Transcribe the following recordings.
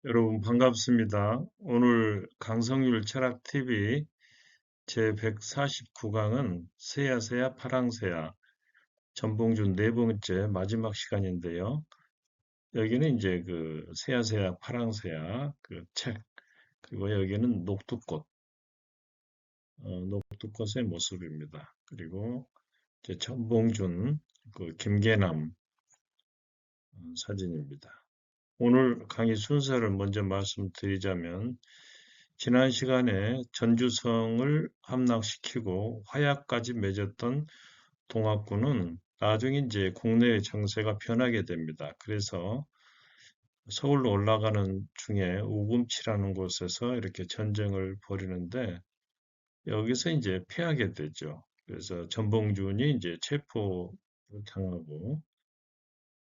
여러분 반갑습니다. 오늘 강성률 철학TV 제149강은 새야새야 파랑새야 전봉준 네 번째 마지막 시간인데요. 여기는 이제 그 새야새야 파랑새야 그 책, 그리고 여기는 녹두꽃, 녹두꽃의 모습입니다. 그리고 이제 전봉준 그 김계남 사진입니다. 오늘 강의 순서를 먼저 말씀드리자면 지난 시간에 전주성을 함락시키고 화약까지 맺었던 동학군은 나중에 이제 국내의 정세가 변하게 됩니다. 그래서 서울로 올라가는 중에 우금치라는 곳에서 이렇게 전쟁을 벌이는데 여기서 이제 패하게 되죠. 그래서 전봉준이 이제 체포를 당하고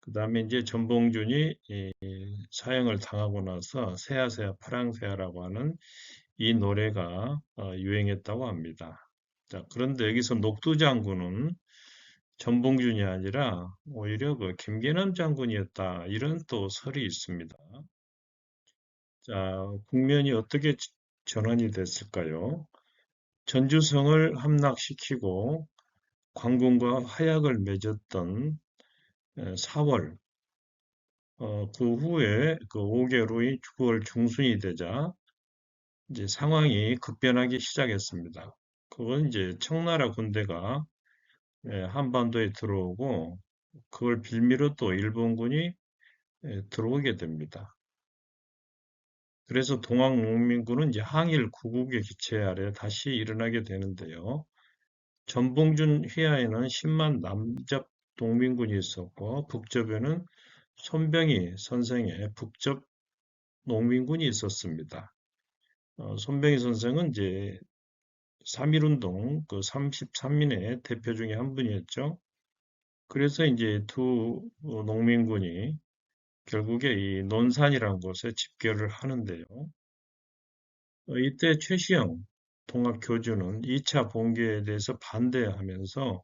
그 다음에 이제 전봉준이 이 사형을 당하고 나서 새야새야 파랑새야라고 하는 이 노래가 유행했다고 합니다. 자, 그런데 여기서 녹두 장군은 전봉준이 아니라 오히려 그 김계남 장군이었다. 이런 또 설이 있습니다. 자, 국면이 어떻게 전환이 됐을까요? 전주성을 함락시키고 관군과 화약을 맺었던 4월, 그 후에 그 5개월 후인 9월 중순이 되자 이제 상황이 급변하기 시작했습니다. 그건 이제 청나라 군대가 한반도에 들어오고 그걸 빌미로 또 일본군이 들어오게 됩니다. 그래서 동학농민군은 이제 항일 구국의 기체 아래 다시 일어나게 되는데요. 전봉준 휘하에는 10만 남접 농민군이 있었고 북접에는 손병희 선생의 북접 농민군이 있었습니다. 손병희 선생은 이제 3.1운동 그 33인의 대표 중에 한 분이었죠. 그래서 이제 두 농민군이 결국에 이 논산이라는 곳에 집결을 하는데요. 이때 최시영 통합교주는 2차 봉기에 대해서 반대하면서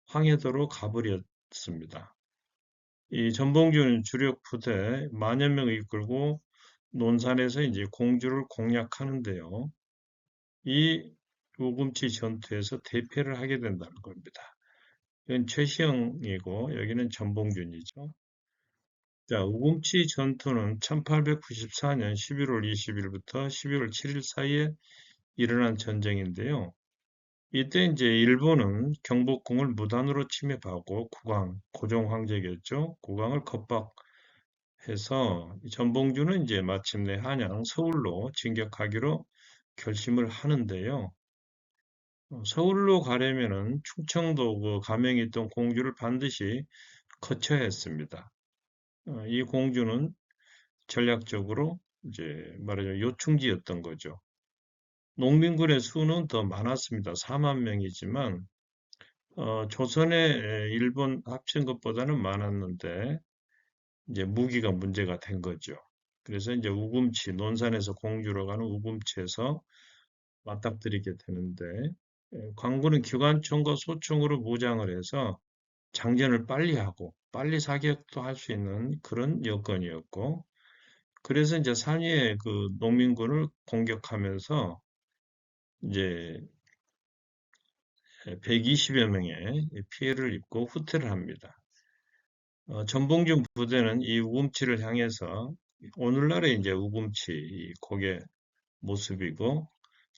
황해도로 가버렸습니다. 이 전봉준 주력 부대 만여 명을 이끌고 논산에서 이제 공주를 공략하는데요. 이 우금치 전투에서 대패를 하게 된다는 겁니다. 이건 최시영이고 여기는 전봉준이죠. 자, 우금치 전투는 1894년 11월 20일부터 12월 7일 사이에 일어난 전쟁인데요. 이때 이제 일본은 경복궁을 무단으로 침입하고 국왕, 고종 황제겠죠. 국왕을 겁박해서 전봉준은 이제 마침내 한양, 서울로 진격하기로 결심을 하는데요. 서울로 가려면은 충청도 그 가명이 있던 공주를 반드시 거쳐야 했습니다. 이 공주는 전략적으로 이제 말하자면 요충지였던 거죠. 농민군의 수는 더 많았습니다. 4만 명이지만 조선의 일본 합친 것보다는 많았는데 이제 무기가 문제가 된 거죠. 그래서 이제 우금치 논산에서 공주로 가는 우금치에서 맞닥뜨리게 되는데 광군은 기관총과 소총으로 무장을 해서 장전을 빨리 하고 빨리 사격도 할 수 있는 그런 여건이었고 그래서 이제 산위의 그 농민군을 공격하면서 이제 120여 명의 피해를 입고 후퇴를 합니다. 전봉준 부대는 이 우금치를 향해서 오늘날의 이제 우금치 고개 모습이고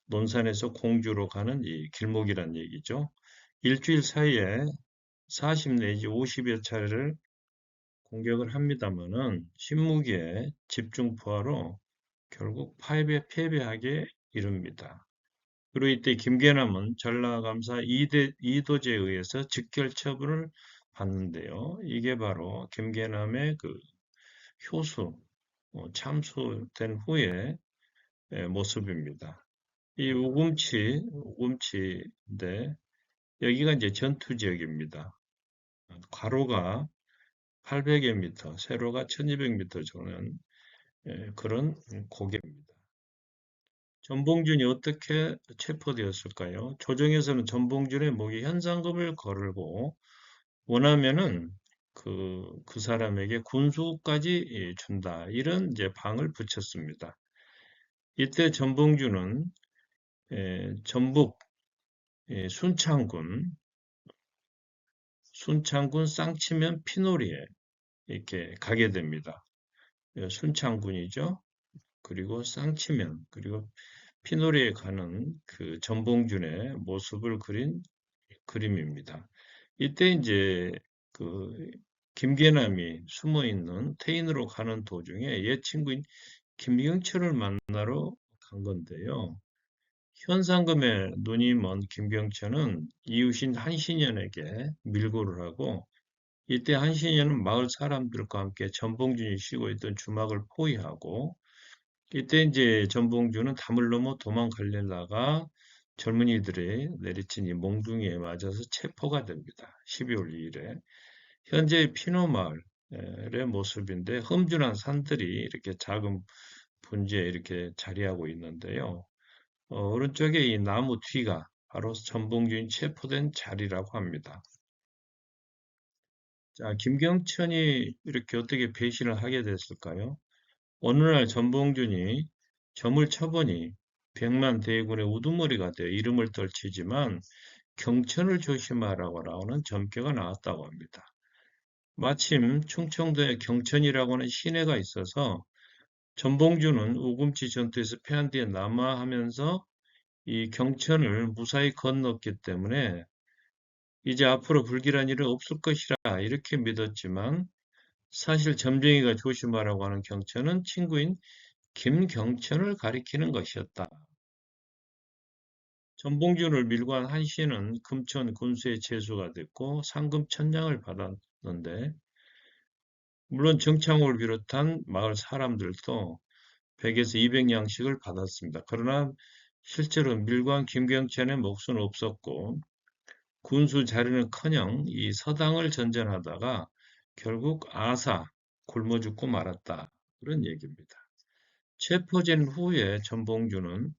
논산에서 공주로 가는 이 길목이란 얘기죠. 일주일 사이에 40 내지 50여 차례를 공격을 합니다만은 신무기의 집중 포화로 결국 패배하게 이릅니다. 그리고 이때 김계남은 전라감사 이도제에 의해서 즉결 처분을 받는데요. 이게 바로 김계남의 그 효수, 참수된 후의 모습입니다. 이 우금치인데 여기가 이제 전투 지역입니다. 가로가 800여 미터, 세로가 1200미터 정도는 그런 고개입니다. 전봉준이 어떻게 체포되었을까요? 조정에서는 전봉준의 목에 현상금을 걸고 원하면은 그 사람에게 군수까지 준다. 이런 이제 방을 붙였습니다. 이때 전봉주는 전북 순창군 쌍치면 피놀이에 이렇게 가게 됩니다. 순창군이죠. 그리고 쌍치면, 그리고 피놀이에 가는 그 전봉준의 모습을 그린 그림입니다. 이때 이제 그 김계남이 숨어 있는 태인으로 가는 도중에 옛 친구인 김경철을 만나러 간 건데요. 현상금에 눈이 먼 김경철은 이웃인 한신연에게 밀고를 하고 이때 한신연은 마을 사람들과 함께 전봉준이 쉬고 있던 주막을 포위하고 이때 이제 전봉준은 담을 넘어 도망가려다가 젊은이들이 내리친 이 몽둥이에 맞아서 체포가 됩니다. 12월 2일에. 현재 피노마을의 모습인데 험준한 산들이 이렇게 작은 분지에 이렇게 자리하고 있는데요. 오른쪽에 이 나무 뒤가 바로 전봉준이 체포된 자리라고 합니다. 자, 김경천이 이렇게 어떻게 배신을 하게 됐을까요? 어느 날 전봉준이 점을 쳐보니 백만 대군의 우두머리가 되어 이름을 떨치지만 경천을 조심하라고 나오는 점괘가 나왔다고 합니다. 마침 충청도에 경천이라고 하는 시내가 있어서 전봉준은 우금치 전투에서 패한 뒤에 남하하면서 이 경천을 무사히 건넜기 때문에 이제 앞으로 불길한 일은 없을 것이라 이렇게 믿었지만 사실 점쟁이가 조심하라고 하는 경천은 친구인 김경천을 가리키는 것이었다. 전봉준을 밀고 한 한씨는 금천 군수의 제수가 됐고 상금 1000냥을 받았는데 물론 정창호를 비롯한 마을 사람들도 100에서 200냥씩을 받았습니다. 그러나 실제로 밀고 한 김경천의 몫은 없었고 군수 자리는커녕 이 서당을 전전하다가 결국 아사 굶어 죽고 말았다. 그런 얘기입니다. 체포된 후에 전봉준은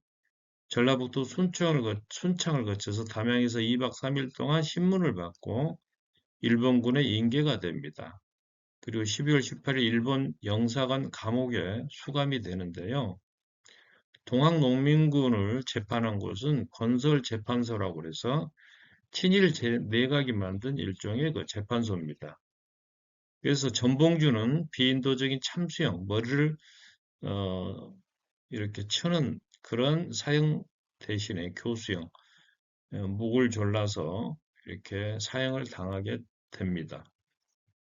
전라북도 순창을 거쳐서 담양에서 2박 3일 동안 신문을 받고 일본군의 인계가 됩니다. 그리고 12월 18일 일본 영사관 감옥에 수감이 되는데요. 동학농민군을 재판한 곳은 건설재판소라고 해서 친일 내각이 만든 일종의 그 재판소입니다. 그래서 전봉준은 비인도적인 참수형, 머리를 어, 이렇게 쳐는 그런 사형 대신에 교수형, 목을 졸라서 이렇게 사형을 당하게 됩니다.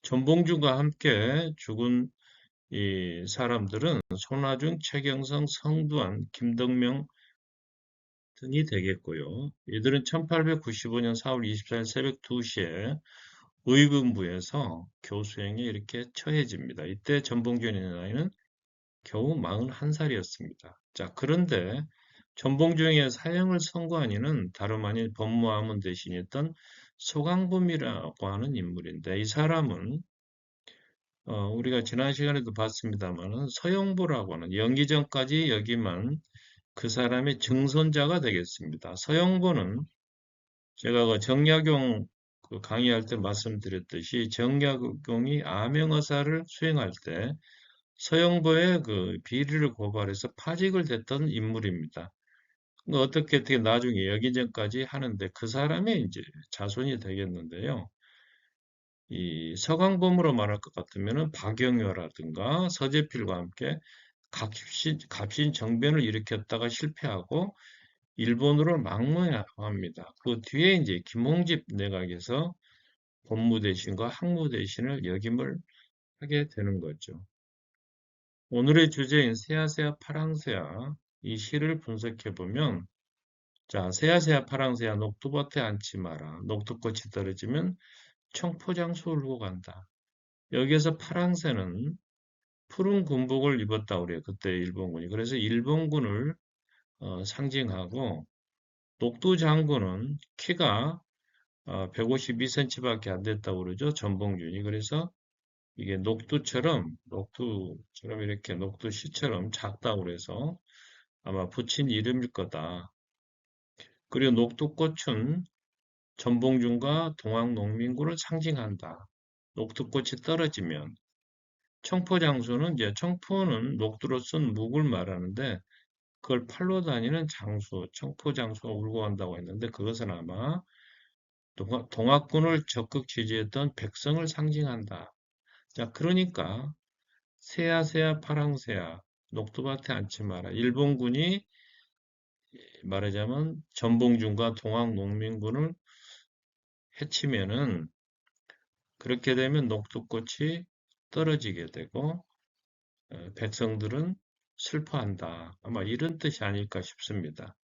전봉준과 함께 죽은 이 사람들은 손아중, 최경성, 성두환, 김덕명 등이 되겠고요. 이들은 1895년 4월 24일 새벽 2시에 의금부에서 교수형에 이렇게 처해집니다. 이때 전봉준의 나이는 겨우 41살이었습니다. 자, 그런데 전봉준의 사형을 선고한 이는 다름 아닌 법무하문 대신이었던 소강범이라고 하는 인물인데 이 사람은 우리가 지난 시간에도 봤습니다만은 서영보라고 하는 연기 전까지 여기만 그 사람의 증손자가 되겠습니다. 서영보는 제가 그 정약용 그 강의할 때 말씀드렸듯이 정약용이 암행어사를 수행할 때 서영보의 그 비리를 고발해서 파직을 됐던 인물입니다. 어떻게 나중에 여기전까지 하는데 그 사람의 이제 자손이 되겠는데요. 이 서강범으로 말할 것 같으면은 박영효라든가 서재필과 함께 갑신 정변을 일으켰다가 실패하고 일본으로 망명합니다. 그 뒤에 이제 김홍집 내각에서 법무대신과 항무대신을 역임을 하게 되는 거죠. 오늘의 주제인 새하새하 파랑새야 이 시를 분석해 보면 자 새하새하 파랑새야 녹두밭에 앉지 마라 녹두꽃이 떨어지면 청포장수 울고 간다. 여기에서 파랑새는 푸른 군복을 입었다 그래요. 그때 일본군이. 그래서 일본군을 상징하고 녹두 장군은 키가 152cm밖에 안 됐다고 그러죠. 전봉준이. 그래서 이게 녹두처럼 이렇게 녹두씨처럼 작다고 그래서 아마 붙인 이름일 거다. 그리고 녹두꽃은 전봉준과 동학농민군을 상징한다. 녹두꽃이 떨어지면 청포장수는 이제 청포는 녹두로 쓴 묵을 말하는데 그걸 팔로 다니는 장수, 청포장수가 울고 간다고 했는데 그것은 아마 동학군을 적극 지지했던 백성을 상징한다. 자, 그러니까 새야새야 파랑새야 녹두밭에 앉지 마라. 일본군이 말하자면 전봉준과 동학농민군을 해치면은 그렇게 되면 녹두꽃이 떨어지게 되고 백성들은 슬퍼한다. 아마 이런 뜻이 아닐까 싶습니다.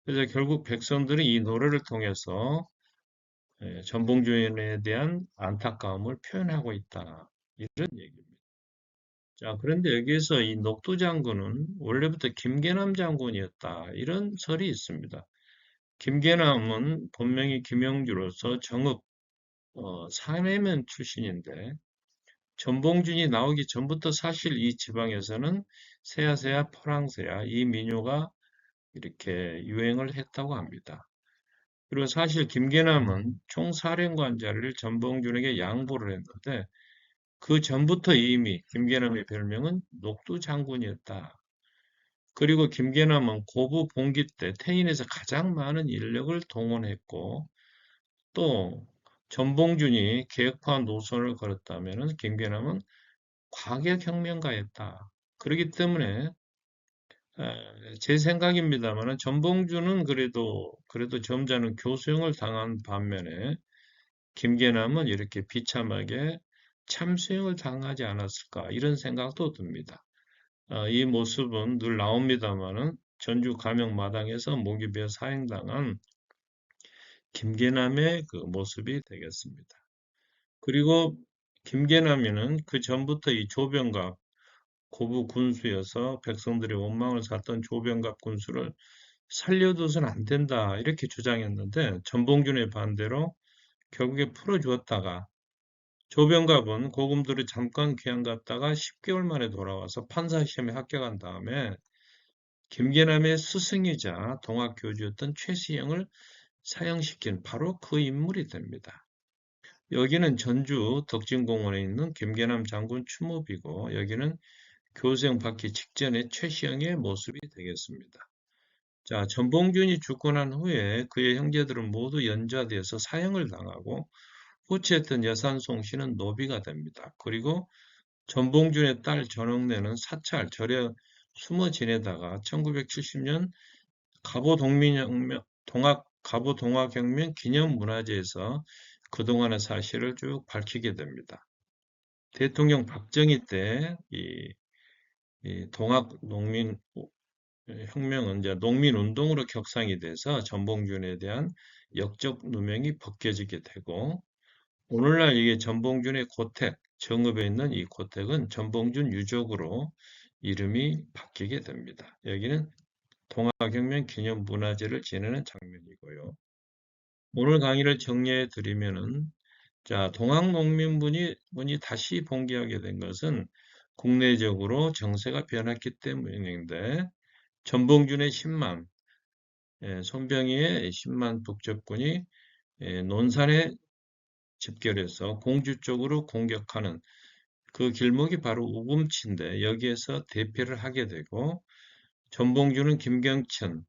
그래서 결국 백성들은 이 노래를 통해서 전봉준에 대한 안타까움을 표현하고 있다. 이런 얘기입니다. 자, 그런데 여기에서 이 녹두 장군은 원래부터 김계남 장군이었다. 이런 설이 있습니다. 김계남은 본명이 김영주로서 정읍 사내면 출신인데 전봉준이 나오기 전부터 사실 이 지방에서는 세야세야 포랑새야 이 민요가 이렇게 유행을 했다고 합니다. 그리고 사실 김계남은 총사령관 자리를 전봉준에게 양보를 했는데 그 전부터 이미 김계남의 별명은 녹두 장군이었다. 그리고 김계남은 고부 봉기 때 태인에서 가장 많은 인력을 동원했고 또 전봉준이 계획파 노선을 걸었다면 김계남은 과격혁명가였다. 그렇기 때문에 제 생각입니다만 전봉준은 그래도 점잖은 교수형을 당한 반면에 김계남은 이렇게 비참하게 참수형을 당하지 않았을까 이런 생각도 듭니다. 이 모습은 늘 나옵니다만은 전주 감영마당에서 모기배 사행당한 김계남의 그 모습이 되겠습니다. 그리고 김계남이는 그 전부터 이 조병갑 고부 군수여서 백성들의 원망을 샀던 조병갑 군수를 살려둬서는 안 된다 이렇게 주장했는데 전봉준의 반대로 결국에 풀어주었다가 조병갑은 고금들이 잠깐 귀양 갔다가 10개월 만에 돌아와서 판사 시험에 합격한 다음에 김계남의 스승이자 동학교주였던 최시영을 사형시킨 바로 그 인물이 됩니다. 여기는 전주 덕진공원에 있는 김계남 장군 추모비고 여기는 교수형 받기 직전의 최시영의 모습이 되겠습니다. 자, 전봉준이 죽고 난 후에 그의 형제들은 모두 연좌돼서 사형을 당하고 후치했던 여산송 씨는 노비가 됩니다. 그리고 전봉준의 딸 전옥래는 사찰, 절에 숨어 지내다가 1970년 갑오동학혁명 기념문화재에서 그동안의 사실을 쭉 밝히게 됩니다. 대통령 박정희 때 이 동학농민 혁명은 이제 농민운동으로 격상이 돼서 전봉준에 대한 역적 누명이 벗겨지게 되고 오늘날 이게 전봉준의 고택, 정읍에 있는 이 고택은 전봉준 유적으로 이름이 바뀌게 됩니다. 여기는 동학혁명 기념문화재를 지내는 장면이고요. 오늘 강의를 정리해 드리면은 자, 동학농민분이 다시 봉기하게 된 것은 국내적으로 정세가 변했기 때문인데 전봉준의 10만, 손병희의 10만 북적군이 논산에 집결해서 공주 쪽으로 공격하는 그 길목이 바로 우금치인데 여기에서 대피를 하게 되고 전봉준은 김경천,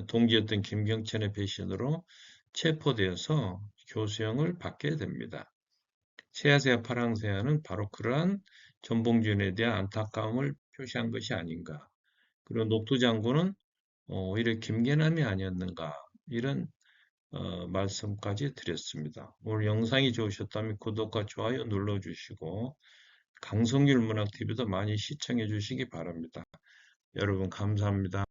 동기였던 김경천의 배신으로 체포되어서 교수형을 받게 됩니다. 세아세아 파랑새아는 바로 그러한 전봉준에 대한 안타까움을 표시한 것이 아닌가. 그리고 녹두 장군은 오히려 김계남이 아니었는가 이런 말씀까지 드렸습니다. 오늘 영상이 좋으셨다면 구독과 좋아요 눌러주시고 강성률 문학TV도 많이 시청해 주시기 바랍니다. 여러분 감사합니다.